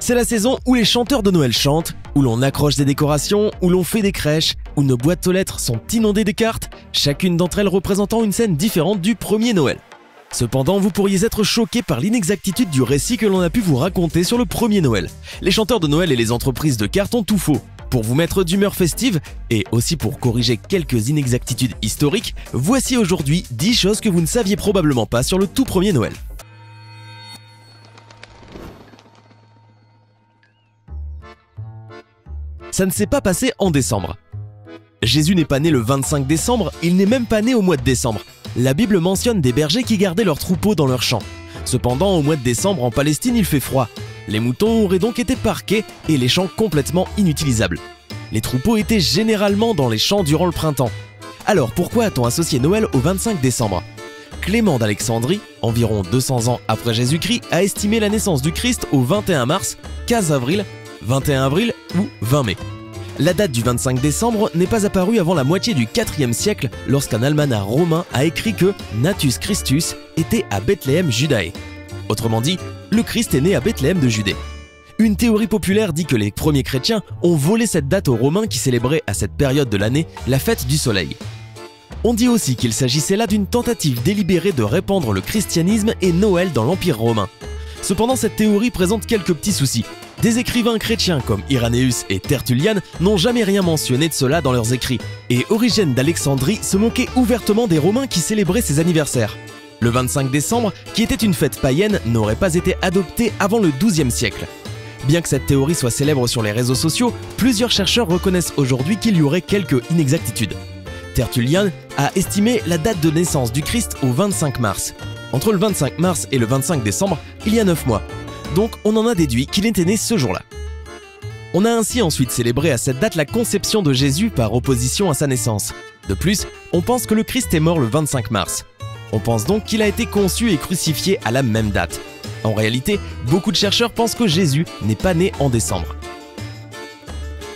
C'est la saison où les chanteurs de Noël chantent, où l'on accroche des décorations, où l'on fait des crèches, où nos boîtes aux lettres sont inondées de cartes, chacune d'entre elles représentant une scène différente du premier Noël. Cependant, vous pourriez être choqué par l'inexactitude du récit que l'on a pu vous raconter sur le premier Noël. Les chanteurs de Noël et les entreprises de cartes ont tout faux. Pour vous mettre d'humeur festive, et aussi pour corriger quelques inexactitudes historiques, voici aujourd'hui 10 choses que vous ne saviez probablement pas sur le tout premier Noël. Ça ne s'est pas passé en décembre. Jésus n'est pas né le 25 décembre, il n'est même pas né au mois de décembre. La Bible mentionne des bergers qui gardaient leurs troupeaux dans leurs champs. Cependant, au mois de décembre, en Palestine, il fait froid. Les moutons auraient donc été parqués et les champs complètement inutilisables. Les troupeaux étaient généralement dans les champs durant le printemps. Alors pourquoi a-t-on associé Noël au 25 décembre ? Clément d'Alexandrie, environ 200 ans après Jésus-Christ, a estimé la naissance du Christ au 21 mars, 15 avril, 21 avril ou 20 mai. La date du 25 décembre n'est pas apparue avant la moitié du IVe siècle lorsqu'un almanach romain a écrit que Natus Christus était à Bethléem Judae. Autrement dit, le Christ est né à Bethléem de Judée. Une théorie populaire dit que les premiers chrétiens ont volé cette date aux Romains qui célébraient à cette période de l'année la fête du soleil. On dit aussi qu'il s'agissait là d'une tentative délibérée de répandre le christianisme et Noël dans l'Empire romain. Cependant, cette théorie présente quelques petits soucis. Des écrivains chrétiens comme Irénæus et Tertullian n'ont jamais rien mentionné de cela dans leurs écrits, et Origène d'Alexandrie se moquait ouvertement des Romains qui célébraient ses anniversaires. Le 25 décembre, qui était une fête païenne, n'aurait pas été adopté avant le XIIe siècle. Bien que cette théorie soit célèbre sur les réseaux sociaux, plusieurs chercheurs reconnaissent aujourd'hui qu'il y aurait quelques inexactitudes. Tertullian a estimé la date de naissance du Christ au 25 mars. Entre le 25 mars et le 25 décembre, il y a 9 mois. Donc on en a déduit qu'il était né ce jour-là. On a ainsi ensuite célébré à cette date la conception de Jésus par opposition à sa naissance. De plus, on pense que le Christ est mort le 25 mars. On pense donc qu'il a été conçu et crucifié à la même date. En réalité, beaucoup de chercheurs pensent que Jésus n'est pas né en décembre.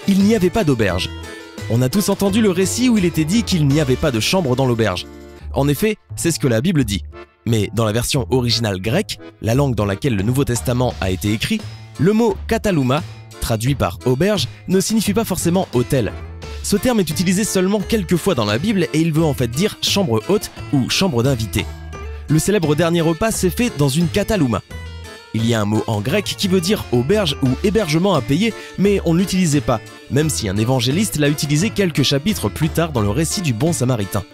Il n'y avait pas d'auberge. On a tous entendu le récit où il était dit qu'il n'y avait pas de chambre dans l'auberge. En effet, c'est ce que la Bible dit. Mais dans la version originale grecque, la langue dans laquelle le Nouveau Testament a été écrit, le mot katalouma, traduit par auberge, ne signifie pas forcément hôtel. Ce terme est utilisé seulement quelques fois dans la Bible et il veut en fait dire chambre haute ou chambre d'invité. Le célèbre dernier repas s'est fait dans une katalouma. Il y a un mot en grec qui veut dire auberge ou hébergement à payer, mais on ne l'utilisait pas, même si un évangéliste l'a utilisé quelques chapitres plus tard dans le récit du bon samaritain.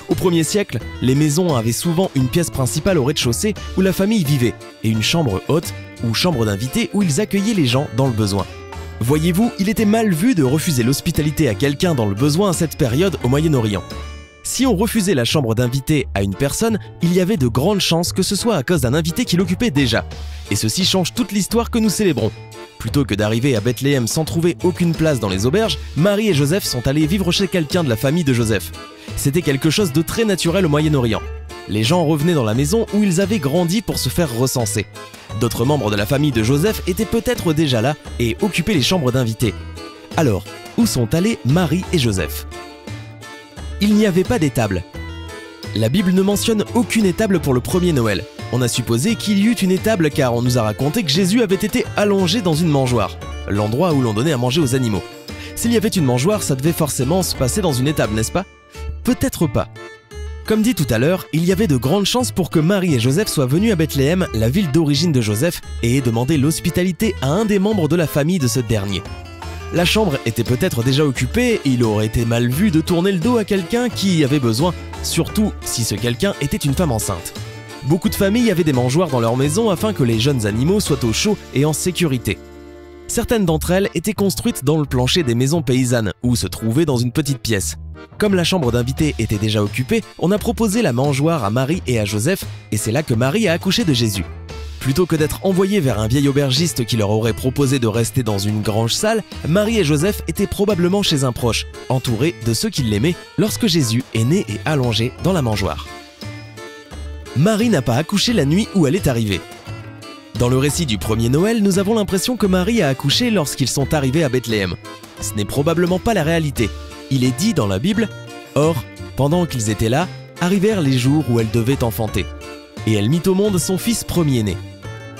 Au 1er siècle, les maisons avaient souvent une pièce principale au rez-de-chaussée où la famille vivait et une chambre haute ou chambre d'invité où ils accueillaient les gens dans le besoin. Voyez-vous, il était mal vu de refuser l'hospitalité à quelqu'un dans le besoin à cette période au Moyen-Orient. Si on refusait la chambre d'invité à une personne, il y avait de grandes chances que ce soit à cause d'un invité qui l'occupait déjà. Et ceci change toute l'histoire que nous célébrons. Plutôt que d'arriver à Bethléem sans trouver aucune place dans les auberges, Marie et Joseph sont allés vivre chez quelqu'un de la famille de Joseph. C'était quelque chose de très naturel au Moyen-Orient. Les gens revenaient dans la maison où ils avaient grandi pour se faire recenser. D'autres membres de la famille de Joseph étaient peut-être déjà là et occupaient les chambres d'invités. Alors, où sont allés Marie et Joseph ? Il n'y avait pas d'étable. La Bible ne mentionne aucune étable pour le premier Noël. On a supposé qu'il y eut une étable car on nous a raconté que Jésus avait été allongé dans une mangeoire, l'endroit où l'on donnait à manger aux animaux. S'il y avait une mangeoire, ça devait forcément se passer dans une étable, n'est-ce pas ? Peut-être pas. Comme dit tout à l'heure, il y avait de grandes chances pour que Marie et Joseph soient venus à Bethléem, la ville d'origine de Joseph, et aient demandé l'hospitalité à un des membres de la famille de ce dernier. La chambre était peut-être déjà occupée et il aurait été mal vu de tourner le dos à quelqu'un qui avait besoin, surtout si ce quelqu'un était une femme enceinte. Beaucoup de familles avaient des mangeoires dans leur maison afin que les jeunes animaux soient au chaud et en sécurité. Certaines d'entre elles étaient construites dans le plancher des maisons paysannes ou se trouvaient dans une petite pièce. Comme la chambre d'invité était déjà occupée, on a proposé la mangeoire à Marie et à Joseph et c'est là que Marie a accouché de Jésus. Plutôt que d'être envoyés vers un vieil aubergiste qui leur aurait proposé de rester dans une grange sale, Marie et Joseph étaient probablement chez un proche, entourés de ceux qui l'aimaient, lorsque Jésus est né et allongé dans la mangeoire. Marie n'a pas accouché la nuit où elle est arrivée. Dans le récit du premier Noël, nous avons l'impression que Marie a accouché lorsqu'ils sont arrivés à Bethléem. Ce n'est probablement pas la réalité. Il est dit dans la Bible « Or, pendant qu'ils étaient là, arrivèrent les jours où elle devait enfanter. Et elle mit au monde son fils premier-né. »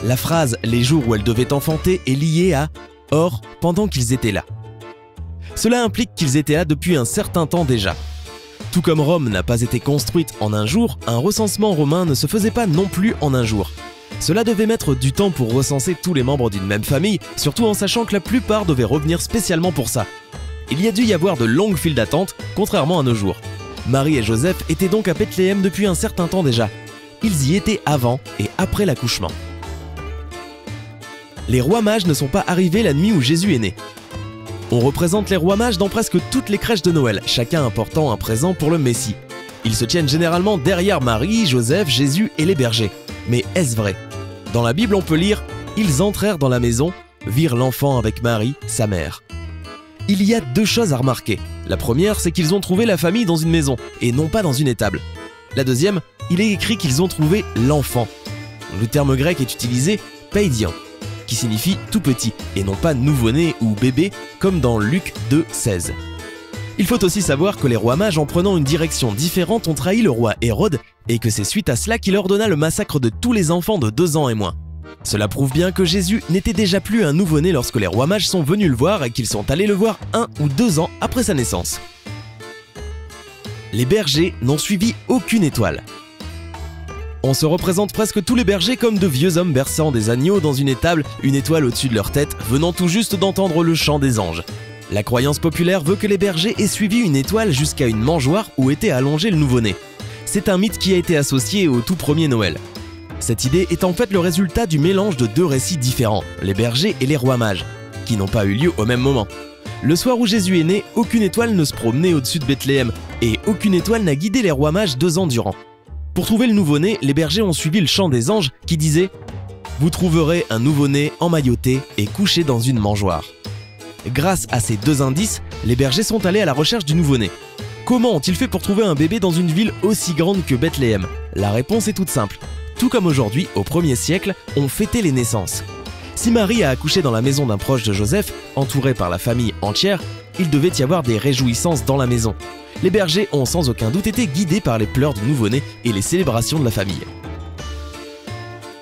La phrase « les jours où elle devait enfanter » est liée à « or, pendant qu'ils étaient là ». Cela implique qu'ils étaient là depuis un certain temps déjà. Tout comme Rome n'a pas été construite en un jour, un recensement romain ne se faisait pas non plus en un jour. Cela devait mettre du temps pour recenser tous les membres d'une même famille, surtout en sachant que la plupart devaient revenir spécialement pour ça. Il y a dû y avoir de longues files d'attente, contrairement à nos jours. Marie et Joseph étaient donc à Bethléem depuis un certain temps déjà. Ils y étaient avant et après l'accouchement. Les rois mages ne sont pas arrivés la nuit où Jésus est né. On représente les rois mages dans presque toutes les crèches de Noël, chacun apportant un présent pour le Messie. Ils se tiennent généralement derrière Marie, Joseph, Jésus et les bergers. Mais est-ce vrai? Dans la Bible, on peut lire « Ils entrèrent dans la maison, virent l'enfant avec Marie, sa mère ». Il y a deux choses à remarquer. La première, c'est qu'ils ont trouvé la famille dans une maison, et non pas dans une étable. La deuxième, il est écrit qu'ils ont trouvé l'enfant. Le terme grec est utilisé « paidion », qui signifie « tout petit », et non pas « nouveau-né » ou « bébé », comme dans Luc 2, 16. Il faut aussi savoir que les rois mages, en prenant une direction différente, ont trahi le roi Hérode, et que c'est suite à cela qu'il ordonna le massacre de tous les enfants de 2 ans et moins. Cela prouve bien que Jésus n'était déjà plus un nouveau-né lorsque les rois mages sont venus le voir et qu'ils sont allés le voir 1 ou 2 ans après sa naissance. Les bergers n'ont suivi aucune étoile. On se représente presque tous les bergers comme de vieux hommes berçant des agneaux dans une étable, une étoile au-dessus de leur tête, venant tout juste d'entendre le chant des anges. La croyance populaire veut que les bergers aient suivi une étoile jusqu'à une mangeoire où était allongé le nouveau-né. C'est un mythe qui a été associé au tout premier Noël. Cette idée est en fait le résultat du mélange de 2 récits différents, les bergers et les rois mages, qui n'ont pas eu lieu au même moment. Le soir où Jésus est né, aucune étoile ne se promenait au-dessus de Bethléem, et aucune étoile n'a guidé les rois mages 2 ans durant. Pour trouver le nouveau-né, les bergers ont suivi le chant des anges qui disait « Vous trouverez un nouveau-né emmailloté et couché dans une mangeoire ». Grâce à ces 2 indices, les bergers sont allés à la recherche du nouveau-né. Comment ont-ils fait pour trouver un bébé dans une ville aussi grande que Bethléem? La réponse est toute simple. Tout comme aujourd'hui, au 1er siècle, on fêtait les naissances. Si Marie a accouché dans la maison d'un proche de Joseph, entouré par la famille entière, il devait y avoir des réjouissances dans la maison. Les bergers ont sans aucun doute été guidés par les pleurs du nouveau-né et les célébrations de la famille.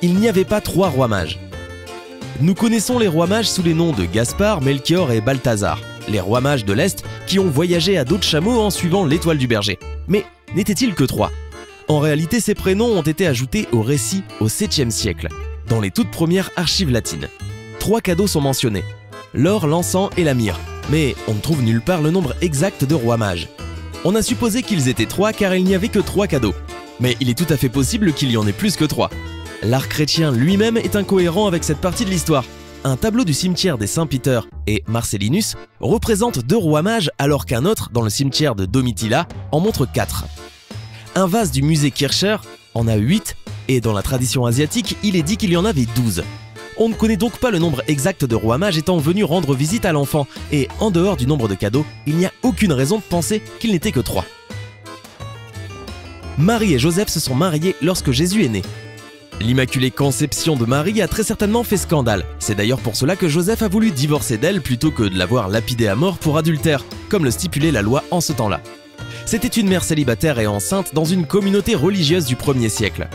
Il n'y avait pas 3 rois mages. Nous connaissons les rois mages sous les noms de Gaspard, Melchior et Balthazar, les rois mages de l'Est qui ont voyagé à dos de chameau en suivant l'étoile du berger. Mais n'était-il que 3? En réalité, ces prénoms ont été ajoutés au récit au 7e siècle, dans les toutes premières archives latines. 3 cadeaux sont mentionnés, l'or, l'encens et la myrrhe, mais on ne trouve nulle part le nombre exact de rois mages. On a supposé qu'ils étaient 3 car il n'y avait que 3 cadeaux, mais il est tout à fait possible qu'il y en ait plus que 3. L'art chrétien lui-même est incohérent avec cette partie de l'histoire. Un tableau du cimetière des Saint-Peter et Marcellinus représente 2 rois mages alors qu'un autre, dans le cimetière de Domitilla, en montre 4. Un vase du musée Kircher en a 8 et dans la tradition asiatique, il est dit qu'il y en avait 12. On ne connaît donc pas le nombre exact de rois mages étant venus rendre visite à l'enfant et en dehors du nombre de cadeaux, il n'y a aucune raison de penser qu'il n'était que 3. Marie et Joseph se sont mariés lorsque Jésus est né. L'Immaculée Conception de Marie a très certainement fait scandale. C'est d'ailleurs pour cela que Joseph a voulu divorcer d'elle plutôt que de l'avoir lapidée à mort pour adultère, comme le stipulait la loi en ce temps-là. C'était une mère célibataire et enceinte dans une communauté religieuse du 1er siècle.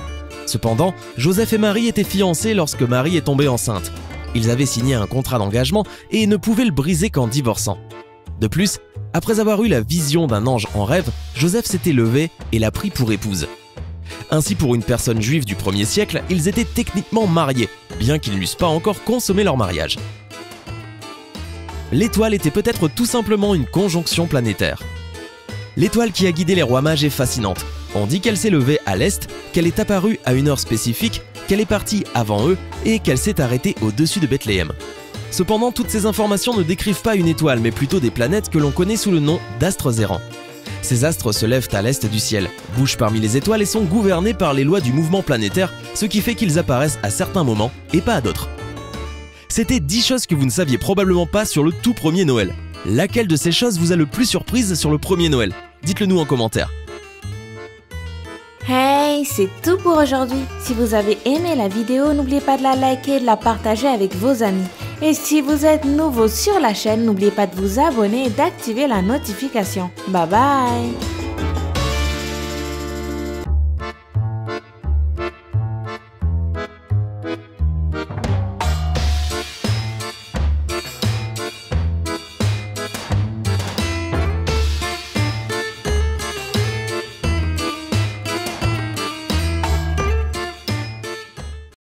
Cependant, Joseph et Marie étaient fiancés lorsque Marie est tombée enceinte. Ils avaient signé un contrat d'engagement et ne pouvaient le briser qu'en divorçant. De plus, après avoir eu la vision d'un ange en rêve, Joseph s'était levé et l'a pris pour épouse. Ainsi, pour une personne juive du 1er siècle, ils étaient techniquement mariés, bien qu'ils n'eussent pas encore consommé leur mariage. L'étoile était peut-être tout simplement une conjonction planétaire. L'étoile qui a guidé les rois mages est fascinante. On dit qu'elle s'est levée à l'est, qu'elle est apparue à une heure spécifique, qu'elle est partie avant eux et qu'elle s'est arrêtée au-dessus de Bethléem. Cependant, toutes ces informations ne décrivent pas une étoile, mais plutôt des planètes que l'on connaît sous le nom d'astres errants. Ces astres se lèvent à l'est du ciel, bougent parmi les étoiles et sont gouvernés par les lois du mouvement planétaire, ce qui fait qu'ils apparaissent à certains moments et pas à d'autres. C'était 10 choses que vous ne saviez probablement pas sur le tout premier Noël. Laquelle de ces choses vous a le plus surprise sur le premier Noël? Dites-le nous en commentaire. Hey, c'est tout pour aujourd'hui. Si vous avez aimé la vidéo, n'oubliez pas de la liker et de la partager avec vos amis. Et si vous êtes nouveau sur la chaîne, n'oubliez pas de vous abonner et d'activer la notification. Bye bye!